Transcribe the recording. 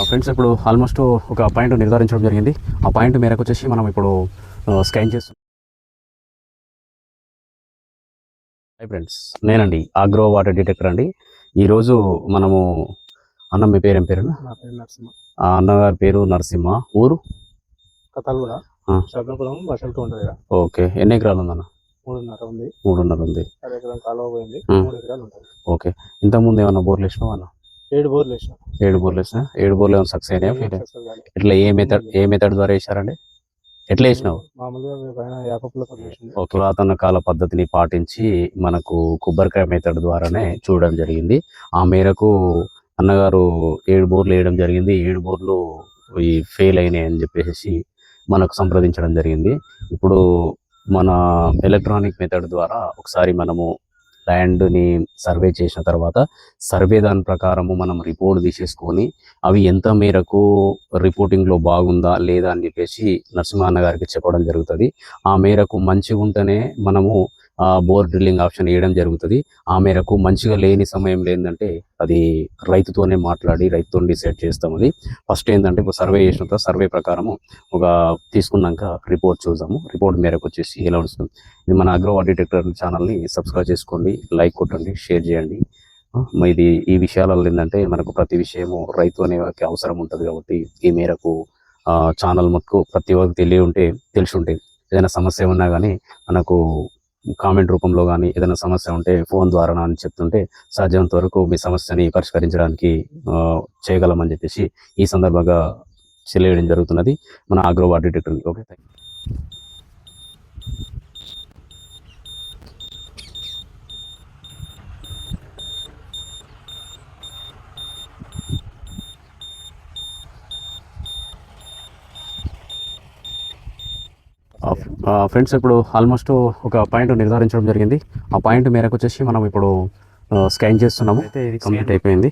Friends ఇప్పుడు almost ఒక point నిర్ధారించడం జరిగింది. ఆ పాయింట్ మేరకు వచ్చేసి మనం ఇప్పుడు స్కాన్ చేస్తాం. హాయ్ ఫ్రెండ్స్, నేనండి ఆగ్రో వాటర్ డిటెక్టర్ అండి. ఈరోజు మనము అన్న మీ పేరు ఏం పేరు? నా పేరు నరసింహ. అన్నగారి పేరు నరసింహ. ఊరు కథలు కూడా శబ్దపురం వర్షంతో ఉంటుంది కదా. ఓకే, ఎన్ని ఎకరాలు ఉందన్న? 3.5 ఉంది. 3.5 ఉంది. 10 ఎకరం కాలువ పోయింది. 3 ఎకరాలు ఉంటుంది. ఓకే, ఇంతకుముందు ఏమన్నా బోర్లు వేసినావా అన్న? 7 బోర్లు వేసినా. 7 బోర్లు వేసినా. 7 బోర్లు ఏమైనా సక్సెస్ అయినాయా? ఇట్లా ఏ మెథడ్ ద్వారా వేసారండి? ఎట్లా వేసినావు? మామూలుగా పైన యాపపులతో వేసింది. పురాతన కాల పద్ధతిని పాటించి మనకు కొబ్బరికాయ మెథడ్ ద్వారానే చూడడం జరిగింది. ఆ మేరకు అన్నగారు 7 బోర్లు వేయడం జరిగింది. 7 బోర్లు ఈ ఫెయిల్ అయినాయి అని చెప్పేసి మనకు సంప్రదించడం జరిగింది. ఇప్పుడు మన ఎలక్ట్రానిక్ మెథడ్ ద్వారా ఒకసారి మనము ల్యాండ్ని సర్వే చేసిన తర్వాత సర్వే దాని ప్రకారము మనం రిపోర్ట్ తీసేసుకొని అవి ఎంత మేరకు రిపోర్టింగ్లో బాగుందా లేదా అని చెప్పేసి నరసింహన్న గారికి చెప్పడం జరుగుతుంది. ఆ మేరకు మంచిగా ఉంటేనే మనము బోర్ డ్రిల్లింగ్ ఆప్షన్ వేయడం జరుగుతుంది. ఆ మేరకు మంచిగా లేని సమయం ఏంటంటే అది రైతుతోనే మాట్లాడి రైతుతో డిసైడ్ చేస్తాం. అది ఫస్ట్ ఏంటంటే ఇప్పుడు సర్వే చేసిన తర్వాత సర్వే ప్రకారము ఒక తీసుకున్నాక రిపోర్ట్ చూద్దాము. రిపోర్ట్ మేరకు వచ్చేసి ఎలా వస్తుంది. ఇది మన అగ్రో వాటర్ డిటెక్టర్ ఛానల్ని సబ్స్క్రైబ్ చేసుకోండి, లైక్ కొట్టండి, షేర్ చేయండి. ఇది ఈ విషయాలలో ఏంటంటే మనకు ప్రతి విషయము రైతు అనే అవసరం ఉంటుంది కాబట్టి ఈ మేరకు ఛానల్ మటుకు ప్రతి ఒక్కరికి తెలిసి ఉంటే ఏదైనా సమస్య ఉన్నా కానీ మనకు కామెంట్ రూపంలో కానీ ఏదైనా సమస్య ఉంటే ఫోన్ ద్వారా అని చెప్తుంటే సాధ్యమైనంత వరకు మీ సమస్యని పరిష్కరించడానికి చేయగలమని చెప్పేసి ఈ సందర్భంగా తెలియడం జరుగుతున్నది మన agro water detector. Okay, thank you. Friends ఇప్పుడు ఆల్మోస్ట్ ఒక పాయింట్ నిర్ధారించడం జరిగింది. ఆ పాయింట్ మేరకు వచ్చేసి మనం ఇప్పుడు స్కాన్ చేస్తున్నాము. కంప్లీట్ అయిపోయింది.